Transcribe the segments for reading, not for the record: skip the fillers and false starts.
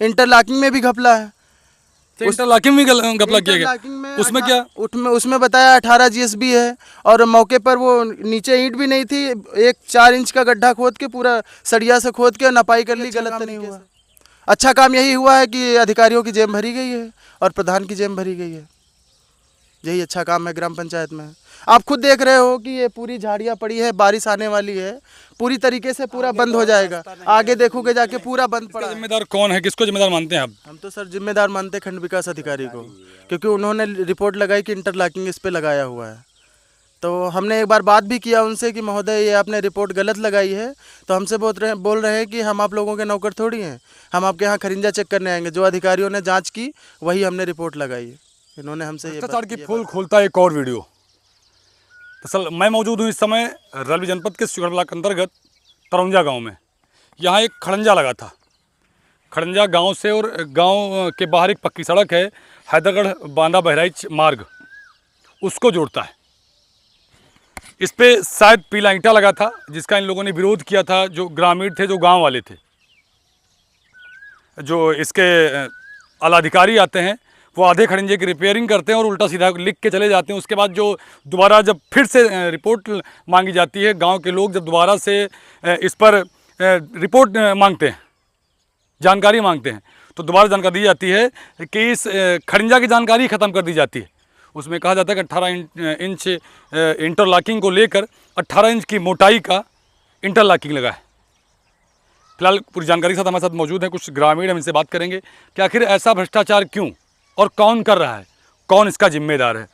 Interlocking में भी घपला है। इंटरलॉकिंग में घपला किया गया, उसमें क्या? उसमें बताया 18 GSB है, और मौके पर वो नीचे ईंट भी नहीं थी, एक 4 इंच का गड्ढा खोद के पूरा सरिया से खोद के नपाई कर ली। गलत नहीं हुआ। अच्छा काम यही हुआ है कि अधिकारियों की जेब भरी गई है और प्रधान की जेब भरी गई है। यही अच्छा काम है ग्राम पंचायत में। आप खुद देख रहे हो कि ये पूरी झाड़ियाँ पड़ी है, बारिश आने वाली है, पूरी तरीके से पूरा बंद हो जाएगा। आगे देखोगे जाके पूरा बंद पड़ा है। जिम्मेदार कौन है, किसको जिम्मेदार मानते हैं आप? हम तो सर जिम्मेदार मानते हैं खंड विकास अधिकारी को, क्योंकि उन्होंने रिपोर्ट लगाई कि इंटरलॉकिंग इस पे लगाया हुआ है। तो हमने एक बार बात भी किया उनसे कि महोदय ये आपने रिपोर्ट गलत लगाई है, तो हमसे बोल रहे हैं कि हम आप लोगों के नौकर थोड़ी हैं, हम आपके यहाँ खरिंजा चेक करने आएंगे। जो अधिकारियों ने जांच की वही हमने रिपोर्ट लगाई है। इन्होंने हमसे भ्रष्टाचार की फूल खोलता है एक और वीडियो। दरअसल मैं मौजूद हूँ इस समय रैली जनपद के शिवगढ़ ब्लॉक अंतर्गत तरौंजा गांव में। यहाँ एक खड़ंजा लगा था। खड़ंजा गांव से और गांव के बाहर एक पक्की सड़क है, हैदरगढ़ बांदा बहराइच मार्ग, उसको जोड़ता है। इस पे शायद पीला ईंटा लगा था, जिसका इन लोगों ने विरोध किया था। जो ग्रामीण थे, जो गांव वाले थे, जो इसके आलाधिकारी आते हैं, वो आधे खड़ंजे की रिपेयरिंग करते हैं और उल्टा सीधा लिख के चले जाते हैं। उसके बाद जो दोबारा जब फिर से रिपोर्ट मांगी जाती है, गांव के लोग जब दोबारा से इस पर रिपोर्ट मांगते हैं, जानकारी मांगते हैं, तो दोबारा जानकारी दी जाती है कि इस खड़ंजा की जानकारी ख़त्म कर दी जाती है। उसमें कहा जाता है कि 18 इंच इंटरलॉकिंग को लेकर 18 इंच की मोटाई का इंटरलॉकिंग लगा है। फिलहाल पूरी जानकारी के साथ हमारे साथ मौजूद हैं कुछ ग्रामीण, हम इनसे बात करेंगे कि आखिर ऐसा भ्रष्टाचार क्यों और कौन कर रहा है, कौन इसका जिम्मेदार है।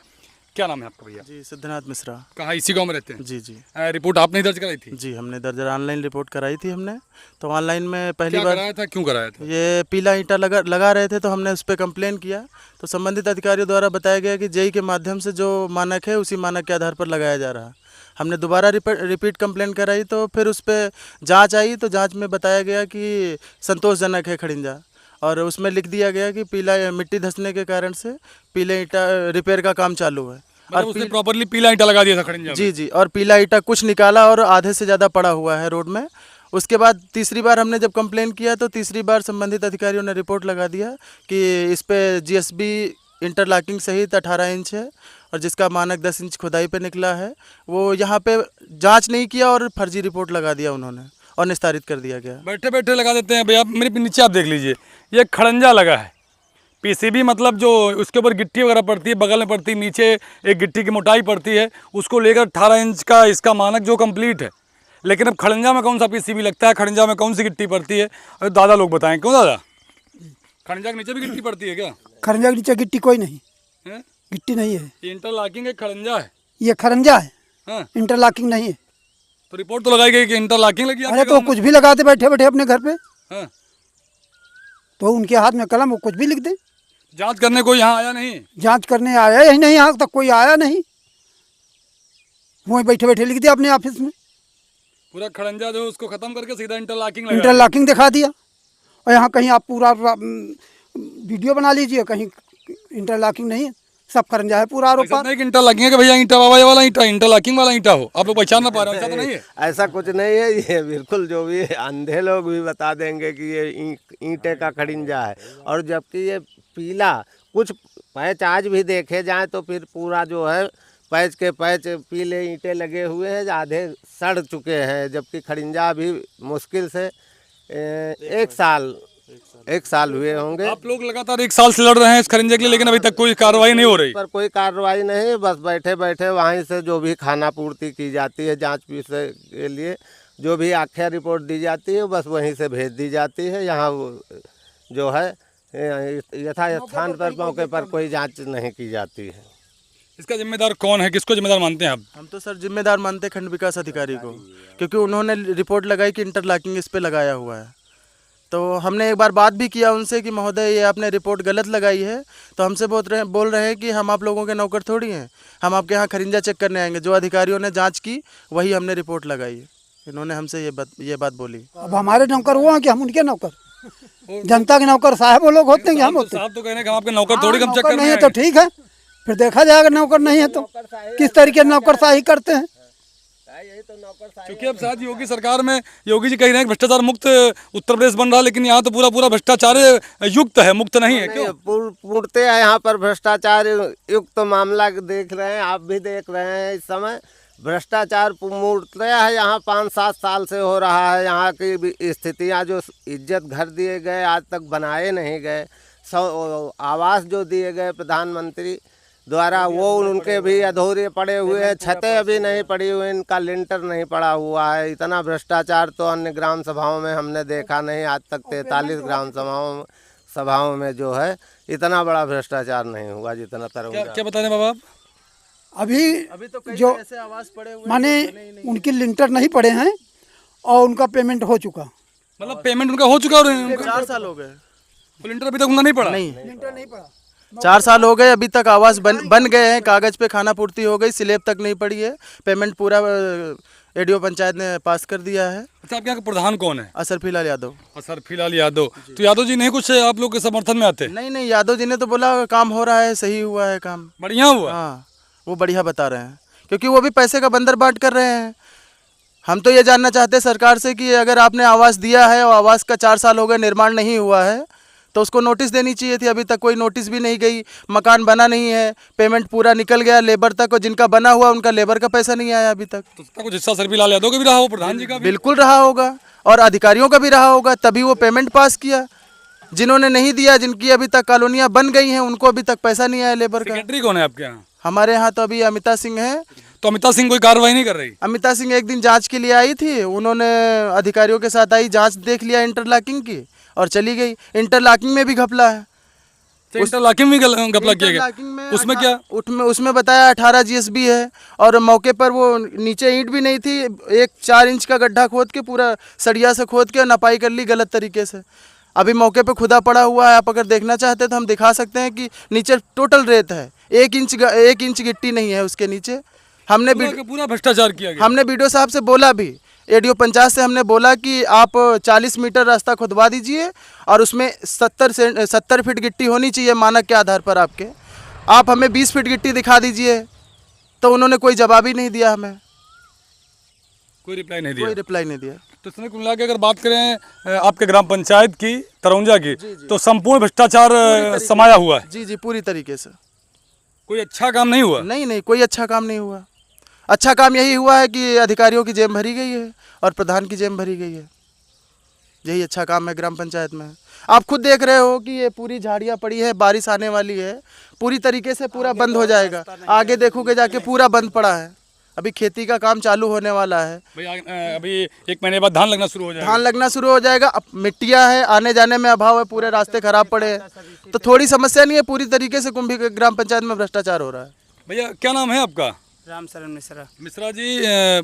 क्या नाम है आपका भैया? जी सिद्धनाथ मिश्रा। कहाँ, इसी गांव में रहते हैं? जी जी। रिपोर्ट आपने दर्ज कराई थी? जी हमने दर्ज ऑनलाइन रिपोर्ट कराई थी हमने। तो ऑनलाइन में पहली बार कराया था, क्यों कराया था? ये पीला ईंटा लगा रहे थे, तो हमने उस पर कंप्लेन किया। तो संबंधित अधिकारियों द्वारा बताया गया कि जेई के माध्यम से जो मानक है उसी मानक के आधार पर लगाया जा रहा। हमने दोबारा रिपीट कंप्लेन कराई, तो फिर उस पर जाँच आई। तो जाँच में बताया गया कि संतोषजनक है खड़िंजा, और उसमें लिख दिया गया कि पीला मिट्टी धंसने के कारण से पीले ईंटा रिपेयर का काम चालू है। और उसने प्रॉपर्ली पीला ईंटा लगा दिया था खड़ंजा में? जी जी, और पीला ईंटा कुछ निकाला और आधे से ज़्यादा पड़ा हुआ है रोड में। उसके बाद तीसरी बार हमने जब कंप्लेन किया, तो तीसरी बार संबंधित अधिकारियों ने रिपोर्ट लगा दिया कि इस पे GSB इंटरलॉकिंग सहित 18 इंच है, और जिसका मानक 10 इंच खुदाई पे निकला है। वो यहाँ पे जांच नहीं किया और फर्जी रिपोर्ट लगा दिया उन्होंने, और निस्तारित कर दिया गया। बैठे बैठे लगा देते हैं भैया। मेरे नीचे आप देख लीजिए, ये खड़ंजा लगा है। PCB मतलब जो उसके ऊपर गिट्टी वगैरह पड़ती है, बगल में पड़ती है, नीचे एक गिट्टी की मोटाई पड़ती है, उसको लेकर 18 इंच का इसका मानक जो कंप्लीट है। लेकिन अब खड़ंजा में कौन सा PCB लगता है, खड़ंजा में कौन सी गिट्टी पड़ती है? अरे दादा लोग बताएं, क्यों दादा? खड़ंजा के नीचे भी गिट्टी पड़ती है क्या? खड़ंजा के नीचे गिट्टी कोई नहीं है? गिट्टी नहीं है। इंटरलॉकिंग है, खड़ंजा है। ये खड़ंजा है, हाँ? इंटरलॉकिंग नहीं है। तो रिपोर्ट तो लगाई गई कि इंटरलॉकिंग लगी। अरे तो कुछ भी लगाते बैठे बैठे अपने घर पे। हाँ? तो उनके हाथ में कलम, वो कुछ भी लिख दे। जांच करने कोई यहाँ आया नहीं? जांच करने आया ही नहीं, आज तक कोई आया नहीं। वहीं बैठे बैठे लिख दिया अपने ऑफिस में। पूरा खड़ंजा जो उसको खत्म करके सीधा इंटरलॉकिंग इंटरलॉकिंग दिखा दिया। और यहाँ कहीं आप पूरा वीडियो बना लीजिए, कहीं इंटरलॉकिंग नहीं है, सब खड़ंजा है पूरा आरोप। नहीं कि इंटरलॉकिंग है कि भैया ईंटा बाबा वाला ईंटा, इंटरलॉकिंग वाला ईंटा हो, आप लोग पहचान ना पा रहे हो? ऐसा तो नहीं है? ऐसा कुछ नहीं है। ये बिल्कुल जो भी अंधे लोग भी बता देंगे कि ये ईंटे का खड़िंजा है। और जबकि ये पीला, कुछ पैच आज भी देखे जाए तो फिर पूरा जो है पैच के पैच पीले ईंटे लगे हुए हैं, आधे सड़ चुके हैं। जबकि खड़िंजा भी मुश्किल से एक साल हुए होंगे। आप लोग लगातार 1 साल से लड़ रहे हैं इस खड़िंजे के लिए, लेकिन अभी तक कोई कार्रवाई नहीं हो रही? पर कोई कार्रवाई नहीं, बस बैठे बैठे वहीं से जो भी खाना पूर्ति की जाती है जांच विषय के लिए, जो भी आख्या रिपोर्ट दी जाती है बस वहीं से भेज दी जाती है। यहाँ जो है यथास्थान पर मौके पर कोई जांच नहीं की जाती है। इसका जिम्मेदार कौन है, किसको जिम्मेदार मानते हैं आप? हम तो सर जिम्मेदार मानते हैं खंड विकास अधिकारी को, क्योंकि उन्होंने रिपोर्ट लगाई कि इंटरलॉकिंग इस पे लगाया हुआ है। तो हमने एक बार बात भी किया उनसे कि महोदय ये आपने रिपोर्ट गलत लगाई है। तो हमसे बोल रहे हैं कि हम आप लोगों के नौकर थोड़ी हैं, हम आपके यहाँ खरिंजा चेक करने आएंगे। जो अधिकारियों ने जांच की वही हमने रिपोर्ट लगाई है। इन्होंने हमसे ये बात बोली। अब हमारे नौकर वो हैं कि हम उनके नौकर? जनता के नौकर साहब वो लोग होते हैं कि हम होते हैं? साहब तो कहने का आपके नौकर थोड़ी, हम चेक करने नहीं है तो ठीक है, फिर देखा जाएगा। नौकर नहीं है तो किस तरीके नौकरशाही करते हैं। यही तो नौकरशाही क्योंकि अब शायद योगी सरकार में योगी जी कह रहे हैं कि भ्रष्टाचार मुक्त उत्तर प्रदेश बन रहा है, लेकिन यहाँ तो पूरा पूरा भ्रष्टाचार युक्त है, मुक्त नहीं है। क्यों? पूर्णतः यहाँ पर भ्रष्टाचार युक्त मामला देख रहे हैं, आप भी देख रहे हैं। इस समय भ्रष्टाचार मूर्तया है यहाँ, 5-7 साल से हो रहा है। यहाँ की स्थितियाँ, जो इज्जत घर दिए गए आज तक बनाए नहीं गए, आवास जो दिए गए प्रधानमंत्री द्वारा वो उनके भी अधूरे पड़े हुए हैं, छतें अभी नहीं पड़ी हुई, इनका लिंटर नहीं पड़ा हुआ है। इतना भ्रष्टाचार तो अन्य ग्राम सभाओं में हमने देखा नहीं आज तक। 43 ग्राम सभाओं में जो है इतना बड़ा भ्रष्टाचार नहीं हुआ जितना तरंगा। क्या बता रहे बाबा आप? अभी तो कई जो ऐसे आवास पड़े हुए माने उनके लिंटर नहीं पड़े हैं और उनका पेमेंट हो चुका। मतलब पेमेंट उनका हो चुका और 4 साल हो गए, लिंटर अभी तक उनका नहीं पड़ा। नहीं लिंटर नहीं पड़ा। 4 साल हो गए, अभी तक आवास बन गए हैं, कागज पे खाना पूर्ति हो गई, स्लेब तक नहीं पड़ी है। पेमेंट पूरा एडीओ पंचायत ने पास कर दिया है। अच्छा, आपके यहाँ का प्रधान कौन है? असरफिलाल यादव। सर फिलहाल यादव। तो यादव जी नहीं कुछ आप लोग के समर्थन में आते? नहीं, यादव जी ने तो बोला काम हो रहा है, सही हुआ है काम, बढ़िया हुआ। हाँ वो बढ़िया बता रहे हैं, क्योंकि वो भी पैसे का बंदर बाट कर रहे हैं। हम तो ये जानना चाहते हैं सरकार से कि अगर आपने आवास दिया है और आवास का 4 साल हो गए, निर्माण नहीं हुआ है, तो उसको नोटिस देनी चाहिए थी। अभी तक कोई नोटिस भी नहीं गई, मकान बना नहीं है, पेमेंट पूरा निकल गया लेबर तक, और जिनका बना हुआ उनका लेबर का पैसा नहीं आया अभी तक। तो उसका कुछ हिस्सा सर फिलहाल यादव का भी रहा हो, प्रधान जी का भी? बिल्कुल रहा होगा और अधिकारियों का भी रहा होगा, तभी वो पेमेंट पास किया। जिन्होंने नहीं दिया, जिनकी अभी तक कॉलोनियाँ बन गई हैं, उनको अभी तक पैसा नहीं आया लेबर का। सेक्रेटरी कौन है आपके यहाँ? हमारे यहाँ तो अभी अमिता सिंह है। तो अमिता सिंह कोई कार्रवाई नहीं कर रही? अमिता सिंह एक दिन जांच के लिए आई थी, उन्होंने अधिकारियों के साथ आई, जांच देख लिया इंटरलॉकिंग की और चली गई। इंटरलॉकिंग में भी घपला है। तो इंटरलॉकिंग में घपला किया गया? इंटरलॉकिंग में उसमें क्या? उसमें बताया 18 GSB है, और मौके पर वो नीचे ईंट भी नहीं थी, एक 4 इंच का गड्ढा खोद के पूरा सरिया से खोद के नपाई कर ली गलत तरीके से। अभी मौके पे खुदा पड़ा हुआ है, आप अगर देखना चाहते हैं तो हम दिखा सकते हैं कि नीचे टोटल रेत है, 1 इंच गिट्टी नहीं है उसके नीचे। हमने पूरा भ्रष्टाचार किया गया। हमने बीडीओ साहब से बोला भी, एडीओ पंचायत से हमने बोला कि आप 40 मीटर रास्ता खुदवा दीजिए और उसमें 70 फीट गिट्टी होनी चाहिए मानक के आधार पर आपके, आप हमें 20 फीट गिट्टी दिखा दीजिए। तो उन्होंने कोई जवाब ही नहीं दिया, हमें कोई रिप्लाई नहीं दिया। कोई रिप्लाई नहीं दिया। तो इसमें कुल मिला के अगर बात करें आपके ग्राम पंचायत की, तरौंजा की, तो संपूर्ण भ्रष्टाचार समाया हुआ है। जी पूरी तरीके से। कोई अच्छा काम नहीं हुआ? नहीं, कोई अच्छा काम नहीं हुआ। अच्छा काम यही हुआ है कि अधिकारियों की जेब भरी गई है और प्रधान की जेब भरी गई है, यही अच्छा काम है ग्राम पंचायत में। आप खुद देख रहे हो कि ये पूरी झाड़ियाँ पड़ी है, बारिश आने वाली है, पूरी तरीके से पूरा बंद हो जाएगा। आगे देखोगे जाके पूरा बंद पड़ा है। अभी खेती का काम चालू होने वाला है अभी 1 महीने बाद धान लगना शुरू हो जाएगा। धान लगना शुरू हो जाएगा। अब मिट्टियाँ है, आने जाने में अभाव है, पूरे रास्ते खराब पड़े हैं, तो थोड़ी समस्या नहीं है। पूरी तरीके से कुंभी ग्राम पंचायत में भ्रष्टाचार हो रहा है। भैया क्या नाम है आपका? रामशरण मिश्रा। मिश्रा जी,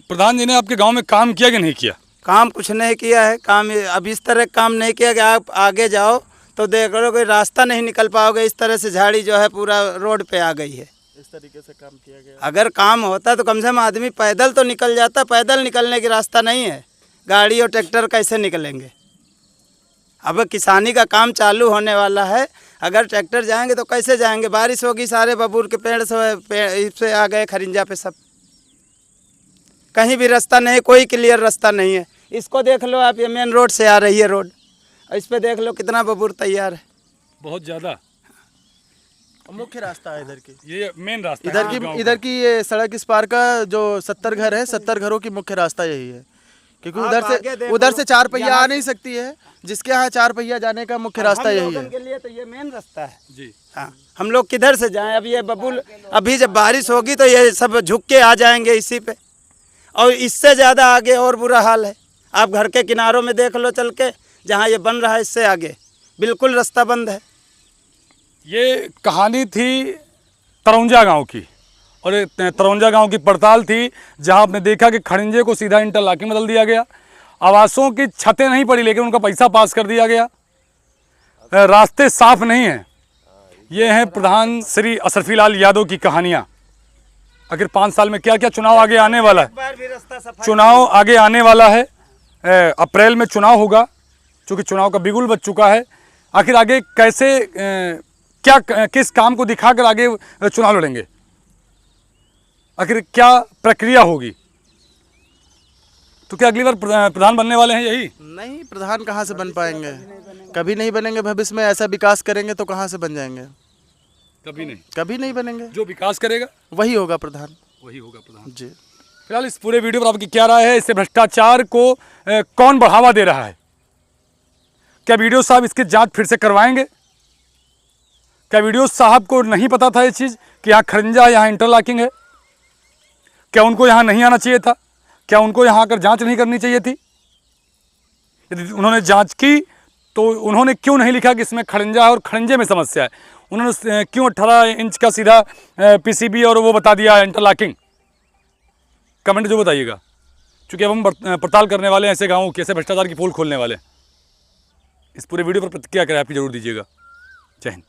प्रधान जी ने आपके गांव में काम किया कि नहीं किया? काम कुछ नहीं किया है। काम अब इस तरह काम नहीं किया कि आप आगे जाओ तो देख लो कोई रास्ता नहीं निकल पाओगे। इस तरह से झाड़ी जो है पूरा रोड पे आ गई है। इस तरीके से काम किया गया। अगर काम होता तो कम से कम आदमी पैदल तो निकल जाता। पैदल निकलने की रास्ता नहीं है, गाड़ी और ट्रैक्टर कैसे निकलेंगे? अब किसानी का काम चालू होने वाला है, अगर ट्रैक्टर जाएंगे तो कैसे जाएंगे? बारिश होगी, सारे बबूर के पेड़ से आ गए खरिंजा पे सब, कहीं भी रास्ता नहीं, कोई क्लियर रास्ता नहीं है। इसको देख लो आप, ये मेन रोड से आ रही है रोड, इस पे देख लो कितना बबूर तैयार है। बहुत ज़्यादा मुख्य रास्ता है इधर की, ये मेन रास्ता इधर की ये सड़क इस पार का जो 70 घर है, 70 घरों की मुख्य रास्ता यही है, क्योंकि उधर से 4 पहिया आ नहीं सकती है। जिसके यहाँ 4 पहिया जाने का मुख्य रास्ता यही है। के लिए तो ये मेन रास्ता है जी। हाँ, हम लोग किधर से जाएं? अब ये बबूल, अभी जब बारिश होगी तो ये सब झुक के आ जाएंगे इसी पे, और इससे ज़्यादा आगे और बुरा हाल है। आप घर के किनारों में देख लो चल के, जहाँ ये बन रहा है इससे आगे बिल्कुल रास्ता बंद है। ये कहानी थी तरौंजा गांव की, और ये तरौंजा गांव की पड़ताल थी जहां आपने देखा कि खड़िंजे को सीधा इंटरलॉकिंग बदल दिया गया, आवासों की छतें नहीं पड़ी लेकिन उनका पैसा पास कर दिया गया, रास्ते साफ नहीं हैं। ये हैं प्रधान श्री असरफीलाल यादव की कहानियाँ। आखिर 5 साल में क्या क्या चुनाव आगे आने वाला है? चुनाव आगे आने वाला है, अप्रैल में चुनाव होगा, चूँकि चुनाव का बिगुल बज चुका है। आखिर आगे कैसे किस काम को दिखाकर आगे चुनाव लड़ेंगे, आखिर क्या प्रक्रिया होगी, तो क्या अगली बार प्रधान बनने वाले हैं यही? नहीं, प्रधान कहाँ से बन पाएंगे, कभी नहीं बनेंगे। भविष्य में ऐसा विकास करेंगे तो कहाँ से बन जाएंगे, कभी नहीं। कभी नहीं बनेंगे। जो विकास करेगा वही होगा प्रधान। वही होगा प्रधान। जी। फिलहाल इस पूरे वीडियो पर आपकी क्या राय है? इससे भ्रष्टाचार को कौन बढ़ावा दे रहा है? क्या वीडियो साहब इसकी जांच फिर से करवाएंगे? क्या वीडियो साहब को नहीं पता था ये चीज़ कि यहाँ खरंजा, यहाँ इंटरलॉकिंग है? क्या उनको यहाँ नहीं आना चाहिए था? क्या उनको यहाँ आकर जांच नहीं करनी चाहिए थी? यदि उन्होंने जांच की तो उन्होंने क्यों नहीं लिखा कि इसमें खड़ंजा है और खड़ंजे में समस्या है? उन्होंने क्यों 18 इंच का सीधा पीसीबी और वो बता दिया इंटरलॉकिंग? कमेंट जो बताइएगा, क्योंकि अब हम पड़ताल करने वाले हैं ऐसे गाँवों की, ऐसे भ्रष्टाचार की पोल खोलने वाले हैं। इस पूरे वीडियो पर प्रतिक्रिया करें आपकी जरूर दीजिएगा। जय हिंद।